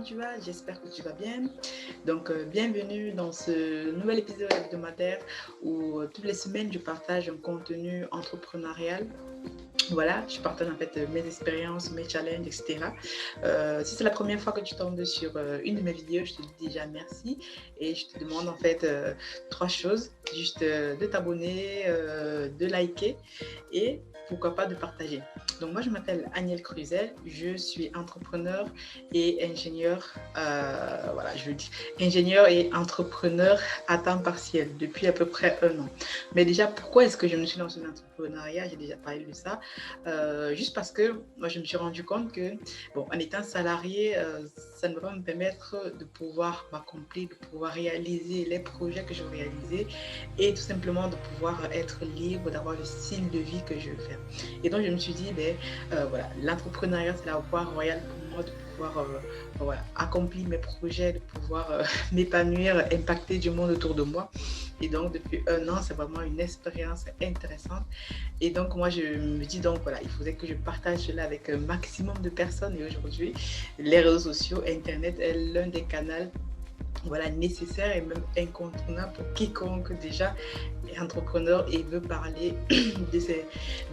comment tu vas? J'espère que tu vas bien. Donc, bienvenue dans ce nouvel épisode hebdomadaire où toutes les semaines, je partage un contenu entrepreneurial. Voilà, je partage en fait mes expériences, mes challenges, etc. Si c'est la première fois que tu tombes sur une de mes vidéos, je te dis déjà merci et je te demande en fait trois choses. Juste de t'abonner, de liker et pourquoi pas de partager. Donc moi je m'appelle Agnelle Cruzel, je suis entrepreneur et ingénieur, voilà je dis ingénieur et entrepreneur à temps partiel depuis à peu près un an. Mais déjà pourquoi est-ce que je me suis lancée dans l'entrepreneuriat? J'ai déjà parlé de ça. Juste parce que moi je me suis rendu compte que bon, en étant salarié, ça ne va pas me permettre de pouvoir m'accomplir, de pouvoir réaliser les projets que je veux réaliser et tout simplement de pouvoir être libre, d'avoir le style de vie que je veux faire. Et donc je me suis dit, voilà, l'entrepreneuriat c'est la voie royale pour moi de pouvoir voilà, accomplir mes projets, de pouvoir m'épanouir, impacter du monde autour de moi. Et donc depuis un an, c'est vraiment une expérience intéressante. Et donc, moi, je me dis donc, voilà, il faudrait que je partage cela avec un maximum de personnes. Et aujourd'hui, les réseaux sociaux, Internet est l'un des canaux voilà, nécessaire et même incontournable pour quiconque déjà est entrepreneur et veut parler de ses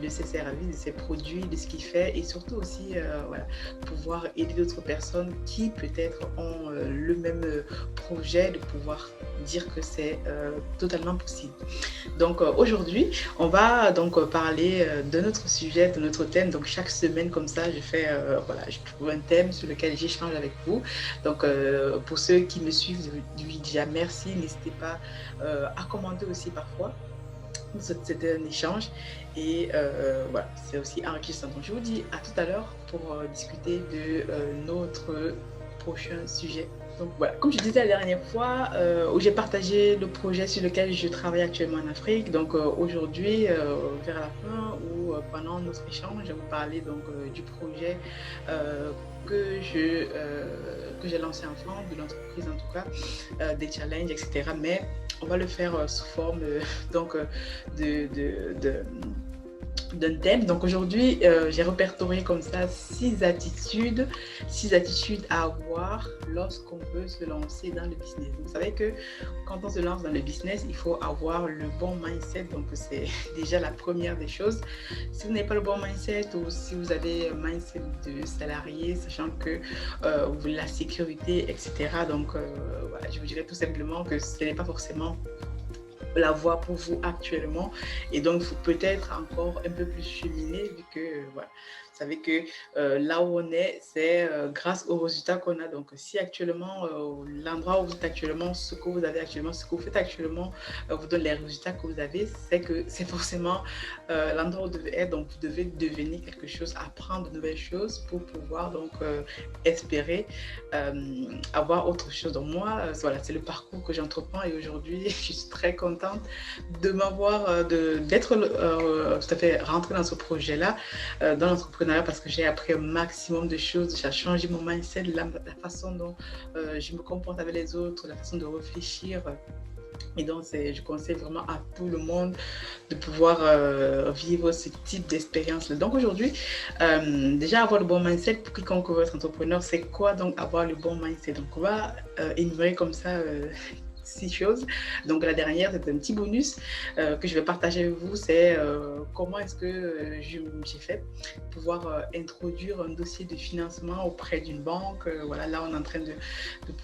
services, de ses produits, de ce qu'il fait et surtout aussi voilà, pouvoir aider d'autres personnes qui peut-être ont le même projet, de pouvoir dire que c'est totalement possible. Donc aujourd'hui, on va donc parler de notre sujet, de notre thème. Donc chaque semaine comme ça, voilà, je trouve un thème sur lequel j'échange avec vous. Donc pour ceux qui me suivent, je lui dis déjà merci. N'hésitez pas à commenter aussi parfois. C'était un échange et voilà, c'est aussi enrichissant. Donc je vous dis à tout à l'heure pour discuter de notre prochain sujet. Donc voilà, comme je disais la dernière fois, où j'ai partagé le projet sur lequel je travaille actuellement en Afrique. Donc aujourd'hui, vers la fin ou pendant notre échange, je vais vous parler donc du projet que j'ai lancé en France, de l'entreprise en tout cas, des challenges, etc. Mais on va le faire sous forme donc d'un thème. Donc aujourd'hui, j'ai répertorié comme ça 6 attitudes à avoir lorsqu'on veut se lancer dans le business. Vous savez que quand on se lance dans le business, il faut avoir le bon mindset. Donc c'est déjà la première des choses. Si vous n'avez pas le bon mindset ou si vous avez un mindset de salarié, sachant que vous voulez la sécurité, etc. Donc voilà, je vous dirais tout simplement que ce n'est pas forcément la voie pour vous actuellement et donc il faut peut-être encore un peu plus cheminer vu que voilà, vous savez que là où on est c'est grâce aux résultats qu'on a. Donc si actuellement l'endroit où vous êtes actuellement, ce que vous avez actuellement, ce que vous faites actuellement vous donne les résultats que vous avez, c'est que c'est forcément l'endroit où vous devez être. Donc vous devez devenir quelque chose, apprendre de nouvelles choses pour pouvoir donc espérer avoir autre chose. Donc moi voilà, c'est le parcours que j'entreprends et aujourd'hui je suis très contente de m'avoir, d'être tout à fait rentrée dans ce projet-là, dans l'entrepreneuriat, parce que j'ai appris un maximum de choses. J'ai changé mon mindset, la façon dont je me comporte avec les autres, la façon de réfléchir. Et donc, je conseille vraiment à tout le monde de pouvoir vivre ce type d'expérience-là. Donc aujourd'hui, déjà avoir le bon mindset pour quiconque veut être entrepreneur, c'est quoi donc avoir le bon mindset? Donc on va énumérer comme ça 6 choses. Donc la dernière, c'est un petit bonus que je vais partager avec vous. C'est comment est-ce que j'ai fait pour pouvoir introduire un dossier de financement auprès d'une banque. Voilà, là, on est en train de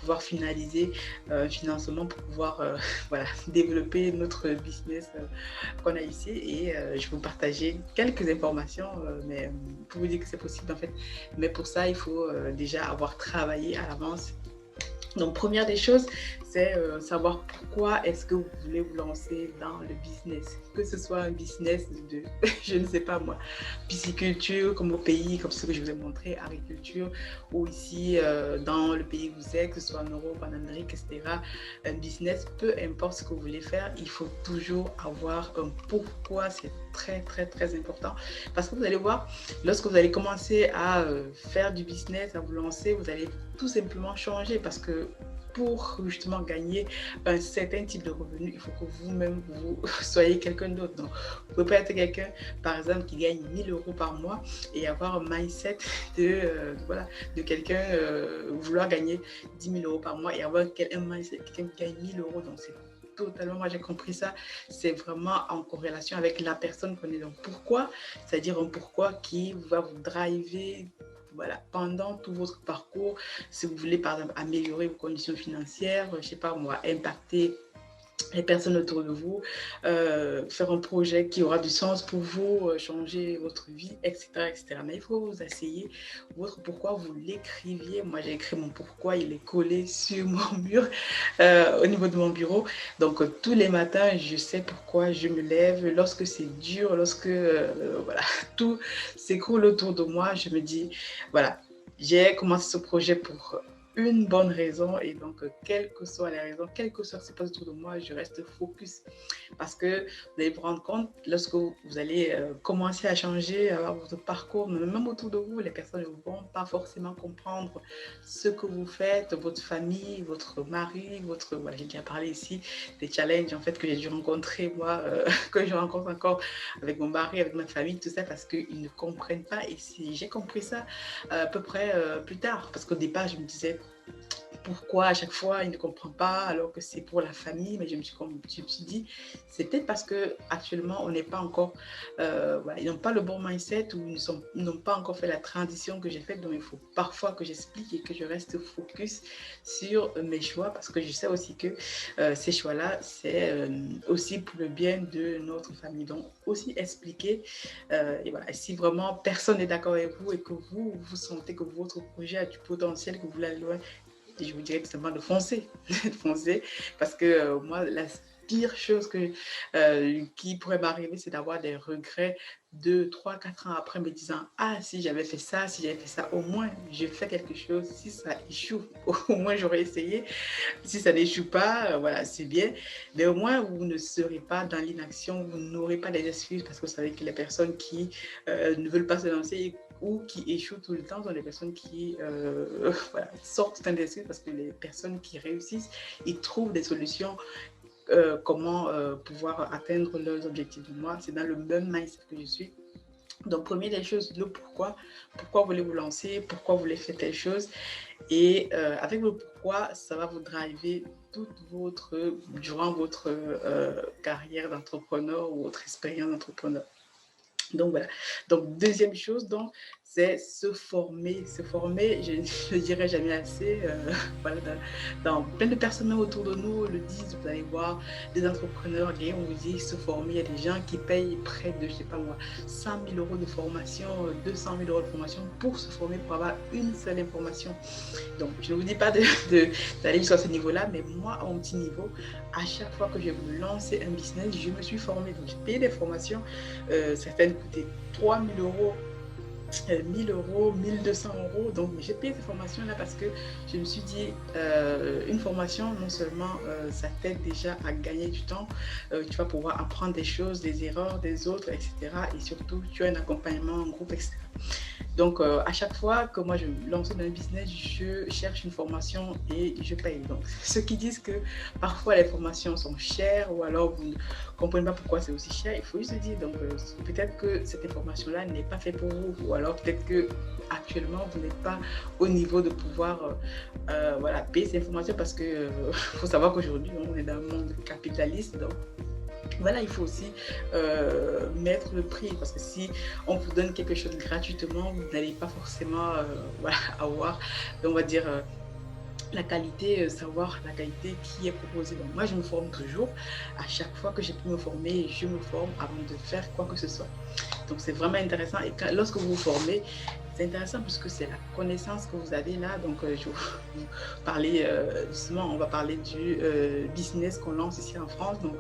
pouvoir finaliser un financement pour pouvoir voilà, développer notre business qu'on a ici. Et je vais vous partager quelques informations, mais pour vous dire que c'est possible en fait. Mais pour ça, il faut déjà avoir travaillé à l'avance. Donc, première des choses, c'est savoir pourquoi est-ce que vous voulez vous lancer dans le business. Que ce soit un business de, je ne sais pas moi, pisciculture, comme au pays, comme ce que je vous ai montré, agriculture, ou ici dans le pays que vous êtes, que ce soit en Europe, en Amérique, etc. Un business, peu importe ce que vous voulez faire, il faut toujours avoir un pourquoi. C'est très, très, très important. Parce que vous allez voir, lorsque vous allez commencer à faire du business, à vous lancer, vous allez tout simplement changer parce que pour justement gagner un certain type de revenu, il faut que vous-même, vous soyez quelqu'un d'autre. Donc, vous pouvez pas être quelqu'un, par exemple, qui gagne 1 000 € par mois et avoir un mindset voilà, de quelqu'un, vouloir gagner 10 000 € par mois et avoir un mindset de quelqu'un qui gagne 1 000 €. Donc, c'est totalement, moi j'ai compris ça, c'est vraiment en corrélation avec la personne qu'on est. Donc, pourquoi, c'est-à-dire un pourquoi qui va vous driver, voilà, pendant tout votre parcours. Si vous voulez, par exemple, améliorer vos conditions financières, je ne sais pas moi, impacter les personnes autour de vous, faire un projet qui aura du sens pour vous, changer votre vie, etc., etc. Mais il faut vous essayer votre pourquoi, vous l'écriviez. Moi, j'ai écrit mon pourquoi, il est collé sur mon mur, au niveau de mon bureau. Donc, tous les matins, je sais pourquoi je me lève. Lorsque c'est dur, lorsque voilà, tout s'écroule autour de moi, je me dis, voilà, j'ai commencé ce projet pour une bonne raison et donc quelles que soient les raisons, quelles que soient ce qui se passe autour de moi, je reste focus parce que vous allez vous rendre compte lorsque vous allez commencer à changer votre parcours, même autour de vous, les personnes ne vont pas forcément comprendre ce que vous faites, votre famille, votre mari, votre, voilà, j'ai déjà parlé ici des challenges en fait que j'ai dû rencontrer moi, que je rencontre encore avec mon mari, avec ma famille, tout ça parce qu'ils ne comprennent pas et si j'ai compris ça à peu près plus tard parce qu'au départ je me disais pourquoi à chaque fois il ne comprend pas alors que c'est pour la famille, mais je me suis dit c'est peut-être parce que actuellement on n'est pas encore voilà, ils n'ont pas le bon mindset ou ils n'ont pas encore fait la transition que j'ai faite, donc il faut parfois que j'explique et que je reste focus sur mes choix parce que je sais aussi que ces choix-là c'est aussi pour le bien de notre famille, donc aussi expliquer et voilà, et si vraiment personne n'est d'accord avec vous et que vous sentez que votre projet a du potentiel, que vous voulez aller loin, et je vous dirais tout simplement de foncer, de foncer, parce que moi, la pire chose qui pourrait m'arriver, c'est d'avoir des regrets 2, 3, 4 ans après me disant ah, si j'avais fait ça, si j'avais fait ça, au moins j'ai fait quelque chose, si ça échoue, au moins j'aurais essayé, si ça n'échoue pas, voilà, c'est bien, mais au moins vous ne serez pas dans l'inaction, vous n'aurez pas des excuses parce que vous savez que les personnes qui ne veulent pas se lancer ou qui échouent tout le temps sont des personnes qui voilà, sortent d'un excuses parce que les personnes qui réussissent, ils trouvent des solutions comment pouvoir atteindre leurs objectifs. De moi, c'est dans le même mindset que je suis. Donc, premier des choses, le pourquoi. Pourquoi voulez-vous lancer? Pourquoi vous voulez faire telle chose? Et avec le pourquoi, ça va vous driver durant votre carrière d'entrepreneur ou votre expérience d'entrepreneur. Donc voilà. Donc deuxième chose, donc c'est se former. Se former, je ne le dirai jamais assez. Voilà, dans plein de personnes autour de nous le disent. Vous allez voir des entrepreneurs, on vous dit se former. Il y a des gens qui payent près de, je sais pas moi, 100 000 € de formation, 200 000 € de formation pour se former, pour avoir une seule information. Donc je ne vous dis pas d'aller jusqu'à ce niveau-là, mais moi, à mon petit niveau, à chaque fois que je veux lancer un business, je me suis formée. Donc j'ai payé des formations. Certaines coûtaient 3 000 €, 1 000 €, 1 200 €. Donc, j'ai payé ces formations-là parce que je me suis dit, une formation, non seulement ça t'aide déjà à gagner du temps, tu vas pouvoir apprendre des choses, des erreurs des autres, etc. Et surtout, tu as un accompagnement en groupe, etc. Donc, à chaque fois que moi je me lance dans un business, je cherche une formation et je paye. Donc, ceux qui disent que parfois les formations sont chères ou alors vous ne comprenez pas pourquoi c'est aussi cher, il faut juste se dire, donc peut-être que cette information-là n'est pas faite pour vous ou alors peut-être que actuellement vous n'êtes pas au niveau de pouvoir voilà, payer ces informations parce que faut savoir qu'aujourd'hui on est dans un monde capitaliste. Donc, voilà, il faut aussi mettre le prix parce que si on vous donne quelque chose gratuitement, vous n'allez pas forcément voilà, avoir, on va dire, la qualité, savoir la qualité qui est proposée. Donc moi, je me forme toujours. À chaque fois que j'ai pu me former, je me forme avant de faire quoi que ce soit. Donc c'est vraiment intéressant. Et lorsque vous vous formez, c'est intéressant puisque c'est la connaissance que vous avez là. Donc je vais vous parler justement, on va parler du business qu'on lance ici en France. Donc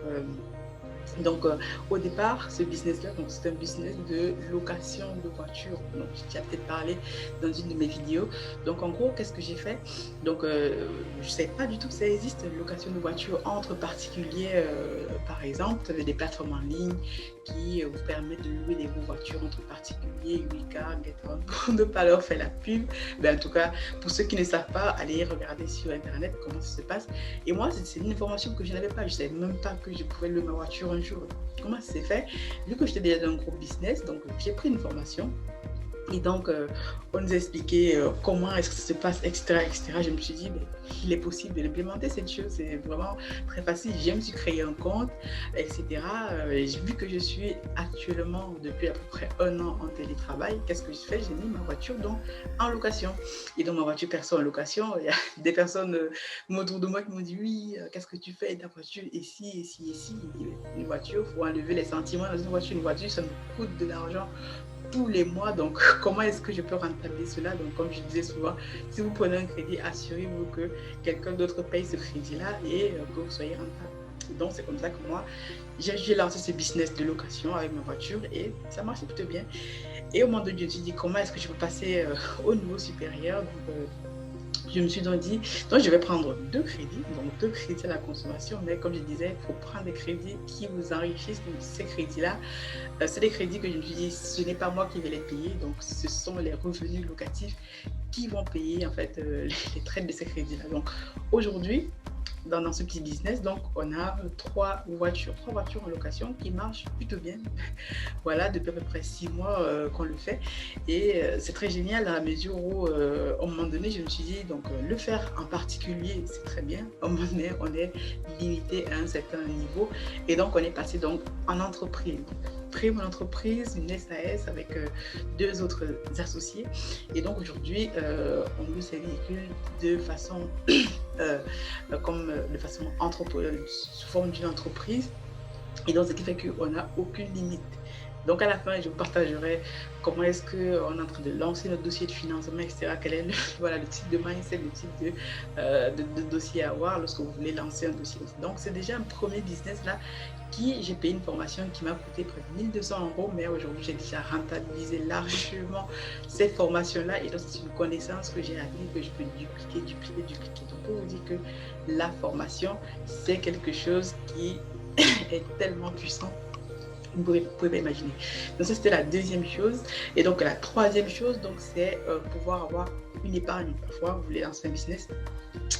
Donc, au départ, ce business-là, c'est un business de location de voitures. Donc, j'ai peut-être parlé dans une de mes vidéos. Donc, en gros, qu'est-ce que j'ai fait? Donc, je ne savais pas du tout que ça existe, location de voitures entre particuliers. Par exemple, vous avez des plateformes en ligne qui vous permettent de louer des voitures entre particuliers, Wicar, GetOn, pour ne pas leur faire la pub. Mais en tout cas, pour ceux qui ne savent pas, allez regarder sur Internet comment ça se passe. Et moi, c'est une information que je n'avais pas. Je ne savais même pas que je pouvais louer ma voiture un jour. Comment ça s'est fait? Vu que j'étais déjà dans un gros business, donc j'ai pris une formation. Et donc, on nous a expliqué comment est-ce que ça se passe, etc., etc. Je me suis dit, il est possible de l'implémenter, cette chose. C'est vraiment très facile. Je me suis créé un compte, etc. J'ai vu que je suis actuellement, depuis à peu près 1 an en télétravail. Qu'est-ce que je fais? J'ai mis ma voiture donc, en location. Et donc, ma voiture perso en location, il y a des personnes autour de moi qui m'ont dit, oui, qu'est-ce que tu fais? Ta voiture ici, ici, ici. Une voiture, il faut enlever les sentiments dans une voiture. Une voiture, ça me coûte de l'argent tous les mois, donc comment est-ce que je peux rentabiliser cela? Donc comme je disais souvent, si vous prenez un crédit, assurez-vous que quelqu'un d'autre paye ce crédit-là et que vous soyez rentable. Donc c'est comme ça que moi, j'ai lancé ce business de location avec ma voiture et ça marche plutôt bien. Et au moment donné, je me suis dit comment est-ce que je peux passer au niveau supérieur? Donc, je me suis donc dit, donc je vais prendre 2 crédits, donc 2 crédits à la consommation, mais comme je disais, il faut prendre des crédits qui vous enrichissent. Donc ces crédits-là, c'est des crédits que je me suis dit, ce n'est pas moi qui vais les payer, donc ce sont les revenus locatifs qui vont payer en fait les traites de ces crédits-là. Donc aujourd'hui, dans ce petit business, donc on a 3 voitures en location qui marchent plutôt bien. Voilà, depuis à peu près 6 mois qu'on le fait. Et c'est très génial à la mesure où, à un moment donné, je me suis dit, donc le faire en particulier, c'est très bien. À un moment donné, on est limité à un certain niveau. Et donc, on est passé donc en entreprise. Créer mon entreprise, une SAS avec 2 autres associés. Et donc, aujourd'hui, on loue ces véhicules de façon, sous forme d'une entreprise. Et donc, ce qui fait qu'on n'a aucune limite. Donc, à la fin, je vous partagerai comment est-ce qu'on est en train de lancer notre dossier de financement, etc. Quel est voilà, le type de mindset, le type de dossier à avoir lorsque vous voulez lancer un dossier. Donc, c'est déjà un premier business là j'ai payé une formation qui m'a coûté près de 1 200 €, mais aujourd'hui, j'ai déjà rentabilisé largement cette formation-là. Et donc, c'est une connaissance que j'ai acquise, que je peux dupliquer. Donc, pour vous dire que la formation, c'est quelque chose qui est tellement puissant. Vous pouvez pas imaginer. Donc ça, c'était la deuxième chose. Et donc la troisième chose, donc c'est pouvoir avoir une épargne. Parfois, vous voulez lancer un business,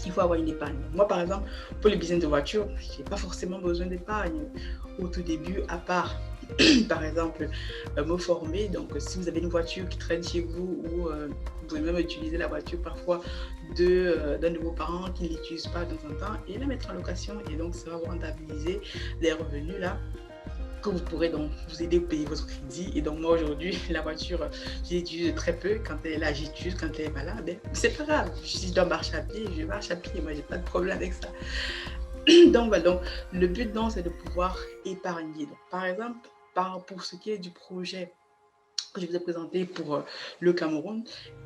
il faut avoir une épargne. Moi, par exemple, pour le business de voiture, je n'ai pas forcément besoin d'épargne au tout début, à part, par exemple, me former. Donc, si vous avez une voiture qui traîne chez vous, ou vous pouvez même utiliser la voiture parfois d'un de vos parents qui ne l'utilise pas de temps en temps et la mettre en location. Et donc, ça va vous rentabiliser les revenus là, que vous pourrez donc vous aider à payer votre crédit. Et donc moi aujourd'hui, la voiture, je l'utilise très peu. Quand elle est là, j'utilise. Quand elle est pas là, c'est pas grave. Si je dois marcher à pied, je marche à pied. Moi, j'ai pas de problème avec ça. Donc voilà, donc le but donc c'est de pouvoir épargner. Donc, par exemple, pour ce qui est du projet que je vous ai présenté pour le Cameroun,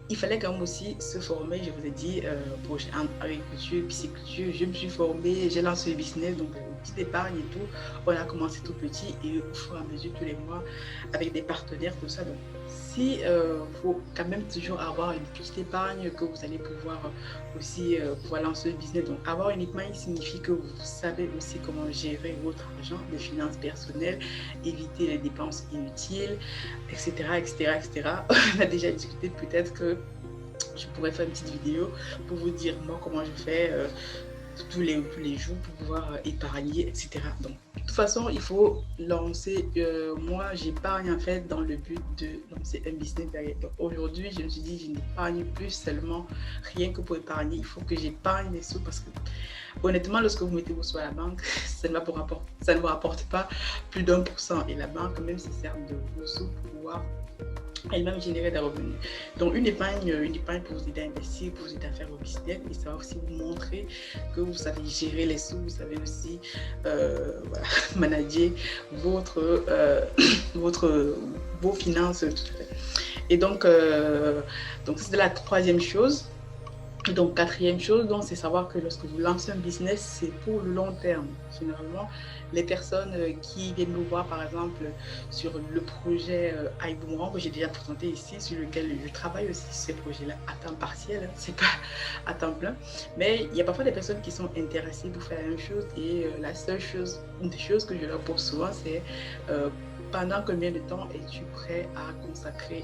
il fallait quand même aussi se former. Je vous ai dit, projet en agriculture, pisciculture, je me suis formée, j'ai lancé le business, donc petite épargne et tout. On a commencé tout petit et au fur et à mesure, tous les mois, avec des partenaires, tout ça. Donc, si faut quand même toujours avoir une petite épargne que vous allez pouvoir aussi pouvoir lancer le business. Donc, avoir une épargne signifie que vous savez aussi comment gérer votre argent, les finances personnelles, éviter les dépenses inutiles, etc., etc., etc. On a déjà discuté, peut-être que je pourrais faire une petite vidéo pour vous dire moi comment je fais tous les jours pour pouvoir épargner, etc. Donc, de toute façon, il faut lancer. Moi, j'épargne en fait dans le but de lancer un business derrière. Donc, aujourd'hui, je me suis dit, je n'épargne plus seulement rien que pour épargner. Il faut que j'épargne les sous parce que, honnêtement, lorsque vous mettez vos sous à la banque, ça ne vous rapporte pas plus d'1%. Et la banque, même, se sert de vos sous pour pouvoir elle-même générer des revenus. Donc une épargne pour vous aider à investir, pour vous aider à faire vos business, et ça va aussi vous montrer que vous savez gérer les sous, vous savez aussi manager vos finances, tout à fait. Et donc c'était la troisième chose. Donc, quatrième chose, donc, c'est savoir que lorsque vous lancez un business, c'est pour le long terme. Généralement, les personnes qui viennent nous voir, par exemple, sur le projet iBoomerang que j'ai déjà présenté ici, sur lequel je travaille aussi, ces projets-là à temps partiel, hein, c'est pas à temps plein. Mais il y a parfois des personnes qui sont intéressées pour faire la même chose et la seule chose, une des choses que je leur pose souvent, c'est pendant combien de temps es-tu prêt à consacrer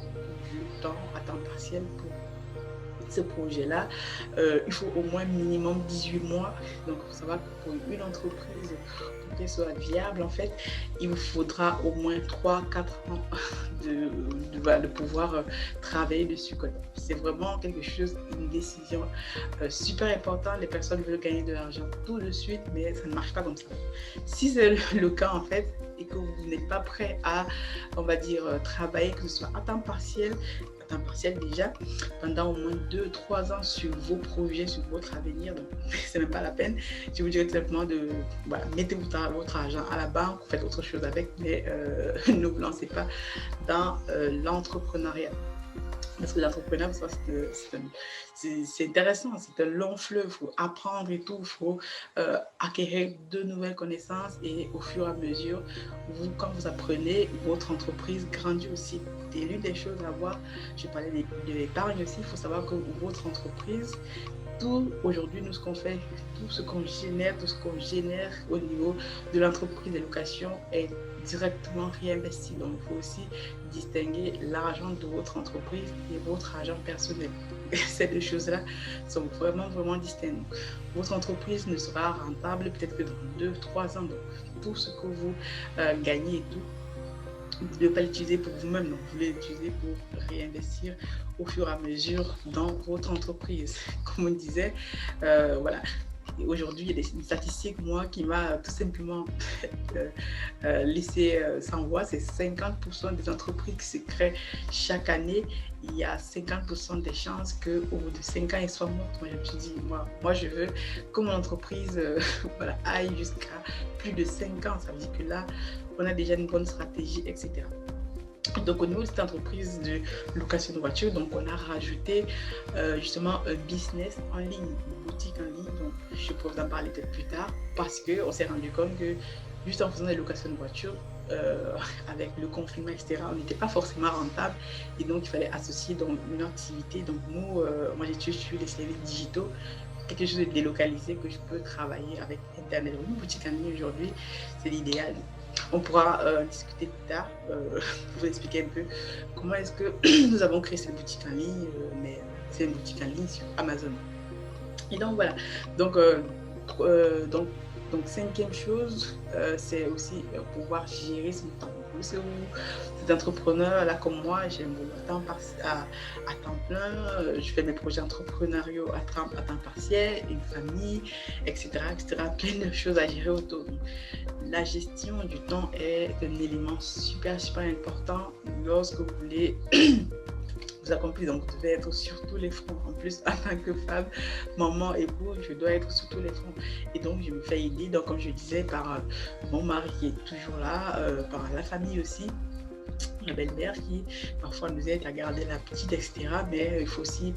du temps à temps partiel pour ce projet-là, il faut au moins minimum 18 mois. Donc, il faut savoir que pour une entreprise, pour qu'elle soit viable, en fait, il vous faudra au moins 3-4 ans de pouvoir travailler dessus. C'est vraiment quelque chose, une décision super importante. Les personnes veulent gagner de l'argent tout de suite, mais ça ne marche pas comme ça. Si c'est le cas, en fait, et que vous n'êtes pas prêt à, on va dire, travailler, que ce soit à temps partiel déjà, pendant au moins 2-3 ans sur vos projets, sur votre avenir. Donc, c'est même pas la peine. Je vous dirais tout simplement de mettez votre argent à la banque, faites autre chose avec, mais ne vous lancez pas dans l'entrepreneuriat. Parce que l'entrepreneuriat, c'est intéressant, c'est un long fleuve, il faut apprendre et tout, il faut acquérir de nouvelles connaissances et au fur et à mesure, quand vous apprenez, votre entreprise grandit aussi. Et l'une des choses à voir, je parlais de l'épargne aussi, il faut savoir que votre entreprise, tout aujourd'hui, nous, ce qu'on fait, tout ce qu'on génère au niveau de l'entreprise de location est directement réinvesti. Donc, il faut aussi distinguer l'argent de votre entreprise et votre argent personnel. Ces deux choses-là sont vraiment, vraiment distinctes. Donc, votre entreprise ne sera rentable peut-être que dans 2-3 ans. Donc, tout ce que vous gagnez et tout, vous ne devez pas l'utiliser pour vous-même, non. Vous devez l'utiliser pour réinvestir au fur et à mesure dans votre entreprise. Comme on disait, voilà. Aujourd'hui, il y a des statistiques, moi, qui m'a tout simplement laissé sans voix. C'est 50% des entreprises qui se créent chaque année. Il y a 50% des chances qu'au bout de 5 ans, elles soient mortes. Moi, je me suis dit, moi je veux que mon entreprise aille jusqu'à plus de 5 ans. Ça veut dire que là, on a déjà une bonne stratégie, etc. Donc au niveau de cette entreprise de location de voiture, donc on a rajouté justement un business en ligne, une boutique en ligne. Donc je pourrais vous en parler peut-être plus tard parce qu'on s'est rendu compte que juste en faisant des locations de voiture, avec le confinement, etc., on n'était pas forcément rentable et donc il fallait associer donc, une activité. Donc nous, moi j'étudie sur les services digitaux, quelque chose de délocalisé que je peux travailler avec Internet. Une boutique en ligne aujourd'hui, c'est l'idéal. On pourra discuter plus tard pour vous expliquer un peu comment est-ce que nous avons créé cette boutique en ligne, mais c'est une boutique en ligne sur Amazon. Et donc voilà, donc cinquième chose, c'est aussi pouvoir gérer son temps. Vous êtes entrepreneur, là comme moi, j'aime mon temps à temps plein, je fais mes projets entrepreneuriaux à temps partiel, une famille, etc., etc. Plein de choses à gérer autour. Donc, la gestion du temps est un élément super, super important lorsque vous voulez vous accomplir. Donc, vous devez être sur tous les fronts. En plus, en tant que femme, maman, époux, je dois être sur tous les fronts. Et donc, je me fais aider, donc, comme je disais, par mon mari qui est toujours là, par la famille aussi. La belle-mère qui parfois nous aide à garder la petite, etc. Mais il faut aussi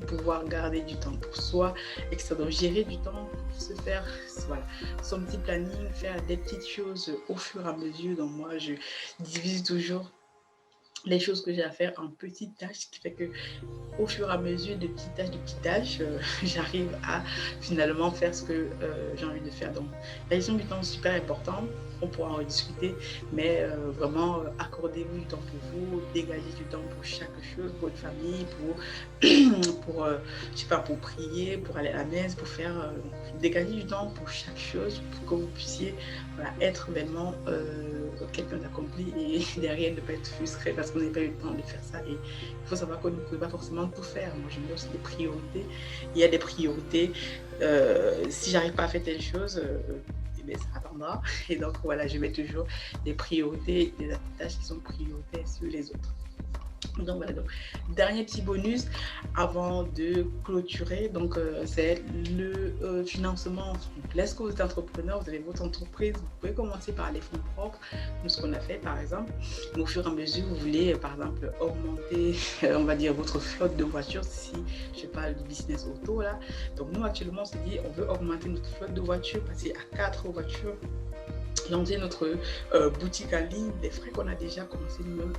pouvoir garder du temps pour soi, etc. Donc gérer du temps, se faire son petit planning, faire des petites choses au fur et à mesure. Donc moi, je divise toujours les choses que j'ai à faire en petites tâches, ce qui fait que au fur et à mesure de petites tâches, j'arrive à finalement faire ce que j'ai envie de faire. Donc la gestion du temps est super importante, on pourra en rediscuter, mais vraiment accordez-vous du temps pour vous, dégagez du temps pour chaque chose, pour votre famille, pour prier, pour aller à la messe, pour faire dégager du temps pour chaque chose, pour que vous puissiez être vraiment quelqu'un d'accompli et derrière ne pas être frustré parce qu'on n'a pas eu le temps de faire ça. Et il faut savoir qu'on ne peut pas forcément tout faire. Moi, je me donne des priorités. Il y a des priorités. Si j'arrive pas à faire telle chose, ça attendra. Et donc voilà, je mets toujours des priorités, des tâches qui sont prioritaires sur les autres. Donc voilà, donc dernier petit bonus avant de clôturer, donc c'est le financement. Lorsque vous êtes entrepreneur, vous avez votre entreprise, vous pouvez commencer par les fonds propres. Nous, ce qu'on a fait par exemple, au fur et à mesure, vous voulez par exemple augmenter, on va dire, votre flotte de voitures, si je parle du business auto là. Donc nous actuellement, on s'est dit, on veut augmenter notre flotte de voitures, passer à 4 voitures, lancer notre boutique en ligne, des frais qu'on a déjà commencé nous-mêmes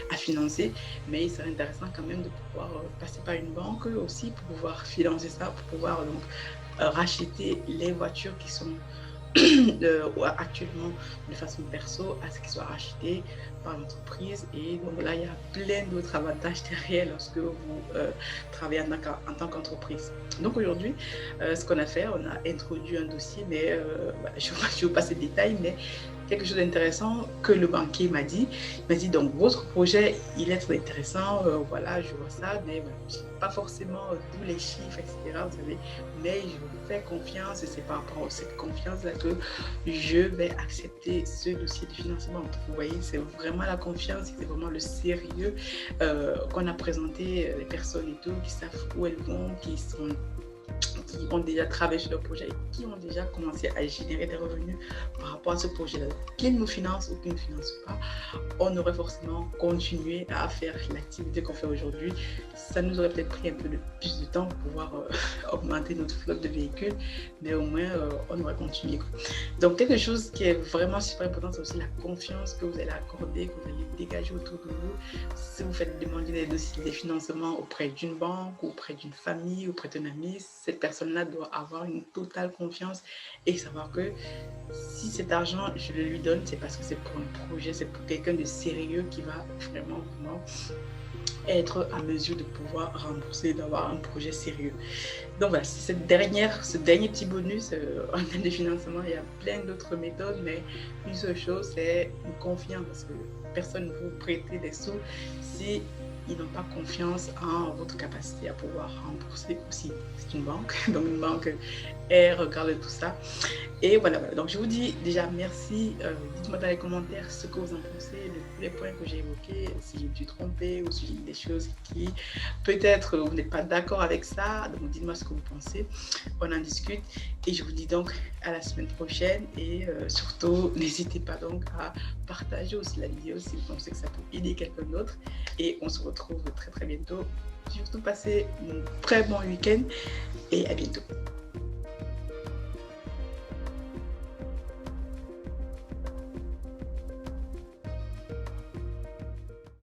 à financer, mais il serait intéressant quand même de pouvoir passer par une banque aussi pour pouvoir financer ça, pour pouvoir donc racheter les voitures qui sont actuellement de façon perso à ce qui soit racheté par l'entreprise. Et donc là, il y a plein d'autres avantages derrière lorsque vous travaillez en tant qu'entreprise. Donc aujourd'hui, ce qu'on a fait, on a introduit un dossier, mais voilà, je ne vais pas passer les détails, mais quelque chose d'intéressant que le banquier m'a dit. Il m'a dit, donc, votre projet, il est très intéressant, voilà, je vois ça, mais voilà, je n'ai pas forcément tous les chiffres, etc., vous savez, mais je vous fais confiance et c'est par rapport à cette confiance-là que je vais accepter ce dossier de financement. Donc, vous voyez, c'est vraiment la confiance, c'est vraiment le sérieux qu'on a présenté, les personnes et tout, qui savent où elles vont, qui ont déjà travaillé sur le projet et qui ont déjà commencé à générer des revenus par rapport à ce projet-là. Qu'ils nous financent ou qu'ils ne financent pas, on aurait forcément continué à faire l'activité qu'on fait aujourd'hui. Ça nous aurait peut-être pris un peu plus de temps pour pouvoir augmenter notre flotte de véhicules, mais au moins on aurait continué. Donc quelque chose qui est vraiment super important, c'est aussi la confiance que vous allez accorder, que vous allez dégager autour de vous. Si vous faites demander des financements auprès d'une banque, auprès d'une famille, auprès d'un ami, cette personne-là doit avoir une totale confiance et savoir que si cet argent, je le lui donne, c'est parce que c'est pour un projet, c'est pour quelqu'un de sérieux qui va vraiment être à mesure de pouvoir rembourser, d'avoir un projet sérieux. Donc voilà, ce dernier petit bonus en termes de financement, il y a plein d'autres méthodes, mais une seule chose, c'est une confiance, parce que personne ne vous prête des sous si ils n'ont pas confiance en votre capacité à pouvoir rembourser aussi. C'est une banque, donc une banque, elle regarde tout ça. Et voilà, donc je vous dis déjà merci. Dites-moi dans les commentaires ce que vous en pensez de tous les points que j'ai évoqués, si je me suis trompée ou si j'ai dit des choses qui peut-être vous n'êtes pas d'accord avec ça. Donc dites-moi ce que vous pensez, on en discute et je vous dis donc à la semaine prochaine et surtout n'hésitez pas donc à partager aussi la vidéo si vous pensez que ça peut aider quelqu'un d'autre et on se retrouve très très bientôt. Surtout passez un très bon week-end et à bientôt.